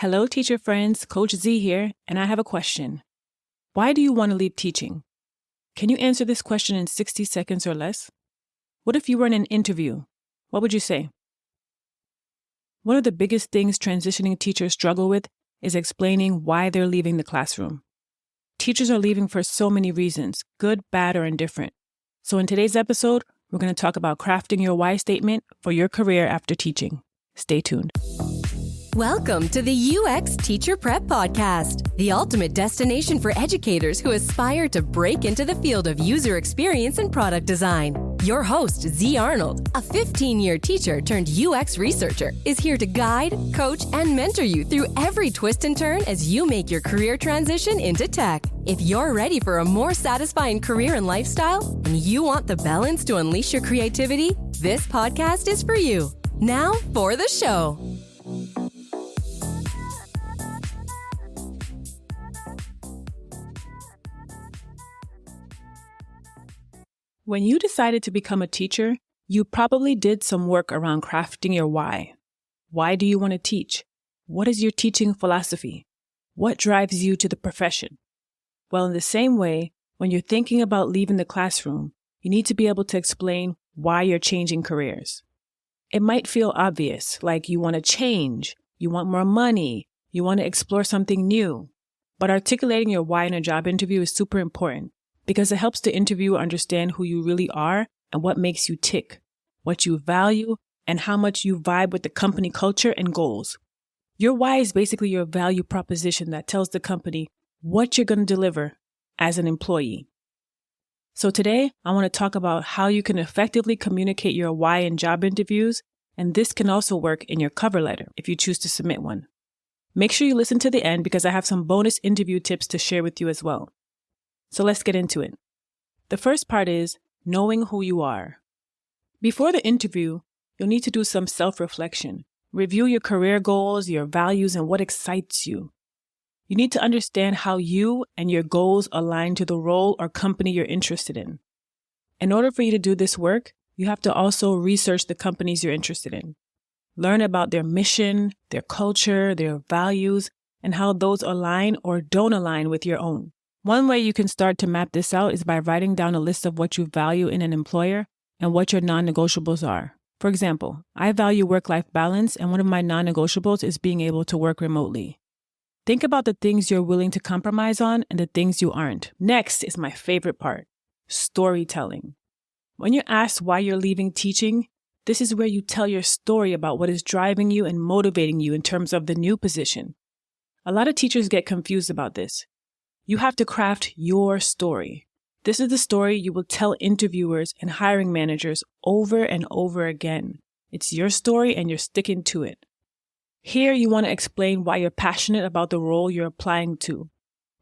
Hello, teacher friends. Coach Z here, and I have a question. Why do you want to leave teaching? Can you answer this question in 60 seconds or less? What if you were in an interview? What would you say? One of the biggest things transitioning teachers struggle with is explaining why they're leaving the classroom. Teachers are leaving for so many reasons, good, bad, or indifferent. So in today's episode, we're going to talk about crafting your why statement for your career after teaching. Stay tuned. Welcome to the UX Teacher Prep Podcast, the ultimate destination for educators who aspire to break into the field of user experience and product design. Your host, Z Arnold, a 15-year teacher turned UX researcher, is here to guide, coach, and mentor you through every twist and turn as you make your career transition into tech. If you're ready for a more satisfying career and lifestyle, and you want the balance to unleash your creativity, this podcast is for you. Now for the show. When you decided to become a teacher, you probably did some work around crafting your why. Why do you want to teach? What is your teaching philosophy? What drives you to the profession? Well, in the same way, when you're thinking about leaving the classroom, you need to be able to explain why you're changing careers. It might feel obvious, like you want to change, you want more money, you want to explore something new. But articulating your why in a job interview is super important, because it helps the interviewer understand who you really are and what makes you tick, what you value, and how much you vibe with the company culture and goals. Your why is basically your value proposition that tells the company what you're going to deliver as an employee. So today, I want to talk about how you can effectively communicate your why in job interviews, and this can also work in your cover letter if you choose to submit one. Make sure you listen to the end because I have some bonus interview tips to share with you as well. So let's get into it. The first part is knowing who you are. Before the interview, you'll need to do some self-reflection. Review your career goals, your values, and what excites you. You need to understand how you and your goals align to the role or company you're interested in. In order for you to do this work, you have to also research the companies you're interested in. Learn about their mission, their culture, their values, and how those align or don't align with your own. One way you can start to map this out is by writing down a list of what you value in an employer and what your non-negotiables are. For example, I value work-life balance, and one of my non-negotiables is being able to work remotely. Think about the things you're willing to compromise on and the things you aren't. Next is my favorite part, storytelling. When you're asked why you're leaving teaching, this is where you tell your story about what is driving you and motivating you in terms of the new position. A lot of teachers get confused about this. You have to craft your story. This is the story you will tell interviewers and hiring managers over and over again. It's your story and you're sticking to it. Here you want to explain why you're passionate about the role you're applying to,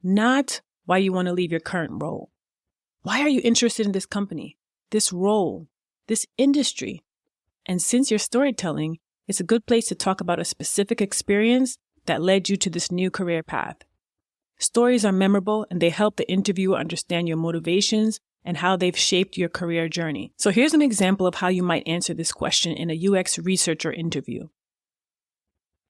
not why you want to leave your current role. Why are you interested in this company, this role, this industry? And since you're storytelling, it's a good place to talk about a specific experience that led you to this new career path. Stories are memorable and they help the interviewer understand your motivations and how they've shaped your career journey. So here's an example of how you might answer this question in a UX researcher interview.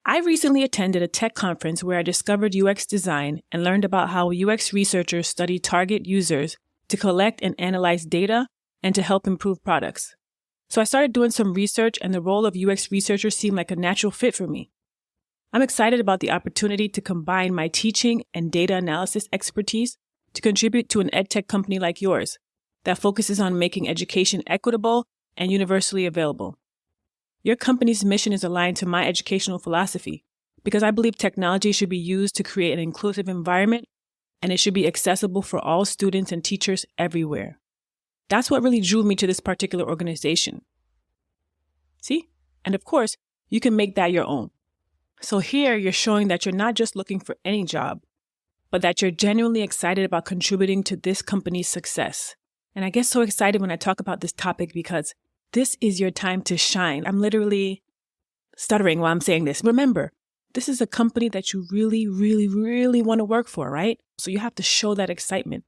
I recently attended a tech conference where I discovered UX design and learned about how UX researchers study target users to collect and analyze data and to help improve products. So I started doing some research and the role of UX researcher seemed like a natural fit for me. I'm excited about the opportunity to combine my teaching and data analysis expertise to contribute to an edtech company like yours that focuses on making education equitable and universally available. Your company's mission is aligned to my educational philosophy because I believe technology should be used to create an inclusive environment and it should be accessible for all students and teachers everywhere. That's what really drew me to this particular organization. See? And of course, you can make that your own. So here you're showing that you're not just looking for any job, but that you're genuinely excited about contributing to this company's success. And I get so excited when I talk about this topic because this is your time to shine. I'm literally stuttering while I'm saying this. Remember, this is a company that you really, really, really want to work for, right? So you have to show that excitement,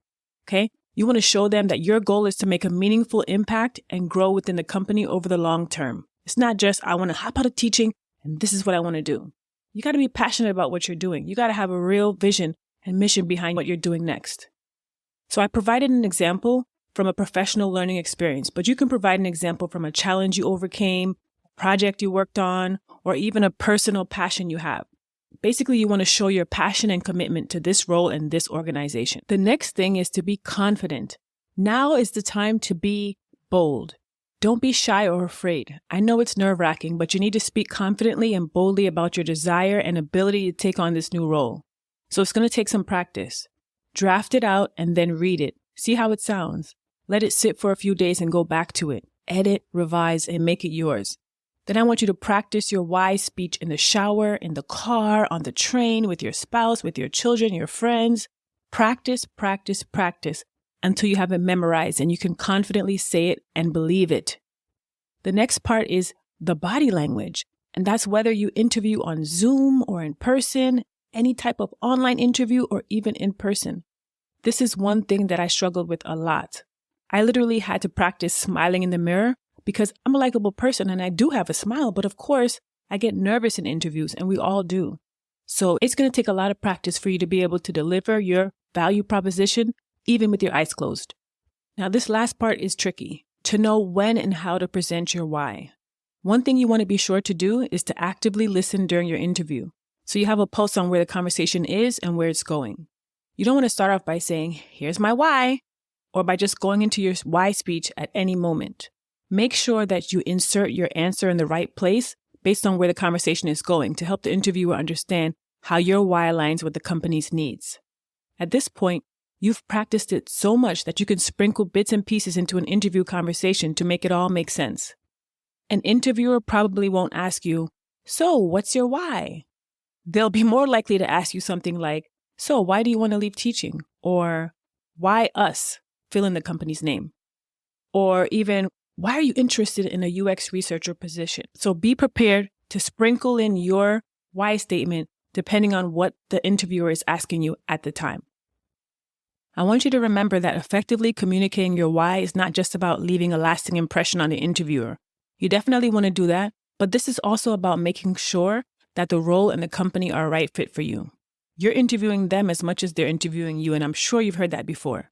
okay? You want to show them that your goal is to make a meaningful impact and grow within the company over the long term. It's not just, I want to hop out of teaching and this is what I want to do. You got to be passionate about what you're doing. You got to have a real vision and mission behind what you're doing next. So I provided an example from a professional learning experience, but you can provide an example from a challenge you overcame, a project you worked on, or even a personal passion you have. Basically, you want to show your passion and commitment to this role and this organization. The next thing is to be confident. Now is the time to be bold. Don't be shy or afraid. I know it's nerve-wracking, but you need to speak confidently and boldly about your desire and ability to take on this new role. So it's going to take some practice. Draft it out and then read it. See how it sounds. Let it sit for a few days and go back to it. Edit, revise, and make it yours. Then I want you to practice your why speech in the shower, in the car, on the train, with your spouse, with your children, your friends. Practice, practice, practice until you have it memorized and you can confidently say it and believe it. The next part is the body language. And that's whether you interview on Zoom or in person, any type of online interview or even in person. This is one thing that I struggled with a lot. I literally had to practice smiling in the mirror because I'm a likable person and I do have a smile, but of course I get nervous in interviews and we all do. So it's going to take a lot of practice for you to be able to deliver your value proposition even with your eyes closed. Now this last part is tricky, to know when and how to present your why. One thing you want to be sure to do is to actively listen during your interview, so you have a pulse on where the conversation is and where it's going. You don't want to start off by saying, here's my why, or by just going into your why speech at any moment. Make sure that you insert your answer in the right place based on where the conversation is going to help the interviewer understand how your why aligns with the company's needs. At this point, you've practiced it so much that you can sprinkle bits and pieces into an interview conversation to make it all make sense. An interviewer probably won't ask you, so what's your why? They'll be more likely to ask you something like, so why do you want to leave teaching? Or why us? Fill in the company's name. Or even, why are you interested in a UX researcher position? So be prepared to sprinkle in your why statement depending on what the interviewer is asking you at the time. I want you to remember that effectively communicating your why is not just about leaving a lasting impression on the interviewer. You definitely want to do that, but this is also about making sure that the role and the company are a right fit for you. You're interviewing them as much as they're interviewing you, and I'm sure you've heard that before.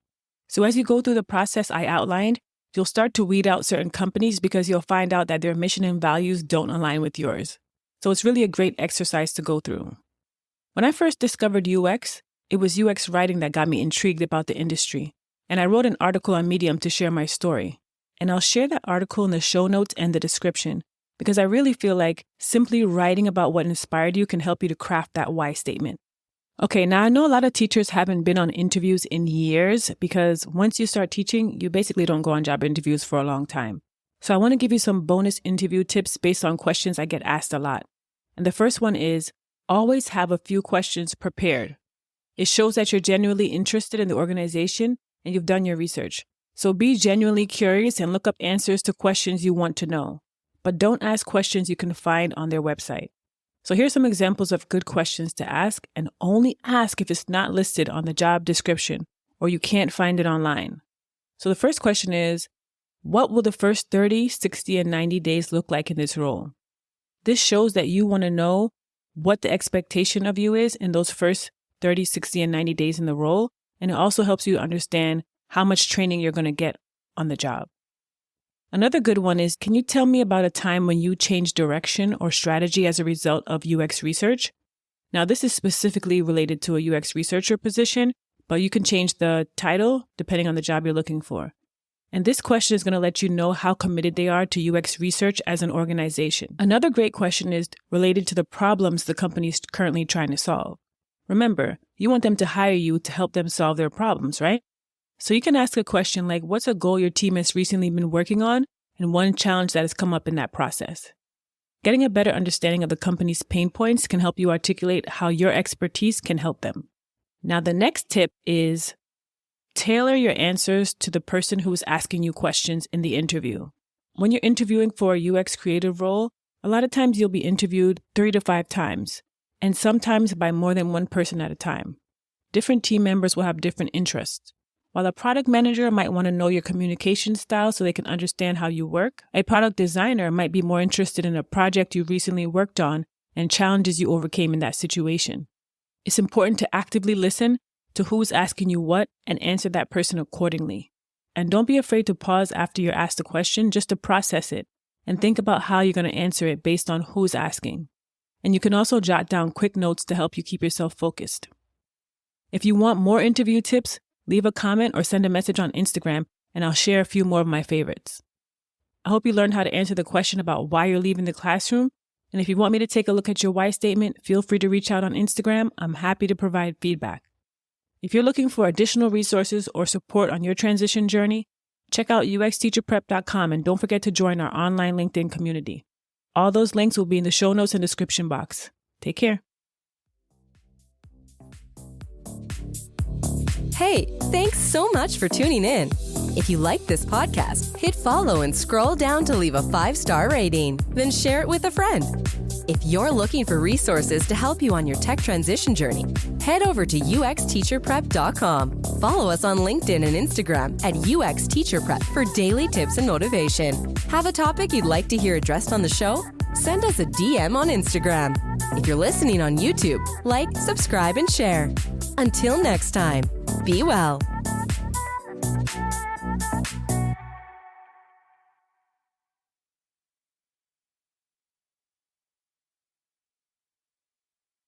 So as you go through the process I outlined, you'll start to weed out certain companies because you'll find out that their mission and values don't align with yours. So it's really a great exercise to go through. When I first discovered UX, it was UX writing that got me intrigued about the industry, and I wrote an article on Medium to share my story. And I'll share that article in the show notes and the description because I really feel like simply writing about what inspired you can help you to craft that why statement. Okay, now I know a lot of teachers haven't been on interviews in years because once you start teaching, you basically don't go on job interviews for a long time. So I want to give you some bonus interview tips based on questions I get asked a lot. And the first one is always have a few questions prepared. It shows that you're genuinely interested in the organization and you've done your research. So be genuinely curious and look up answers to questions you want to know. But don't ask questions you can find on their website. So here's some examples of good questions to ask, and only ask if it's not listed on the job description or you can't find it online. So the first question is, what will the first 30, 60, and 90 days look like in this role? This shows that you want to know what the expectation of you is in those first 30, 60, and 90 days in the role, and it also helps you understand how much training you're going to get on the job. Another good one is, can you tell me about a time when you changed direction or strategy as a result of UX research? Now, this is specifically related to a UX researcher position, but you can change the title depending on the job you're looking for. And this question is going to let you know how committed they are to UX research as an organization. Another great question is related to the problems the company is currently trying to solve. Remember, you want them to hire you to help them solve their problems, right? So you can ask a question like, what's a goal your team has recently been working on and one challenge that has come up in that process? Getting a better understanding of the company's pain points can help you articulate how your expertise can help them. Now, the next tip is tailor your answers to the person who is asking you questions in the interview. When you're interviewing for a UX creative role, a lot of times you'll be interviewed 3 to 5 times, and sometimes by more than one person at a time. Different team members will have different interests. While a product manager might want to know your communication style so they can understand how you work, a product designer might be more interested in a project you recently worked on and challenges you overcame in that situation. It's important to actively listen to who's asking you what and answer that person accordingly. And don't be afraid to pause after you're asked a question just to process it and think about how you're going to answer it based on who's asking. And you can also jot down quick notes to help you keep yourself focused. If you want more interview tips, leave a comment or send a message on Instagram, and I'll share a few more of my favorites. I hope you learned how to answer the question about why you're leaving the classroom. And if you want me to take a look at your why statement, feel free to reach out on Instagram. I'm happy to provide feedback. If you're looking for additional resources or support on your transition journey, check out uxteacherprep.com and don't forget to join our online LinkedIn community. All those links will be in the show notes and description box. Take care. Hey, thanks so much for tuning in. If you like this podcast, hit follow and scroll down to leave a 5-star rating, then share it with a friend. If you're looking for resources to help you on your tech transition journey, head over to uxteacherprep.com. Follow us on LinkedIn and Instagram at uxteacherprep for daily tips and motivation. Have a topic you'd like to hear addressed on the show? Send us a DM on Instagram. If you're listening on YouTube, like, subscribe, and share. Until next time, be well.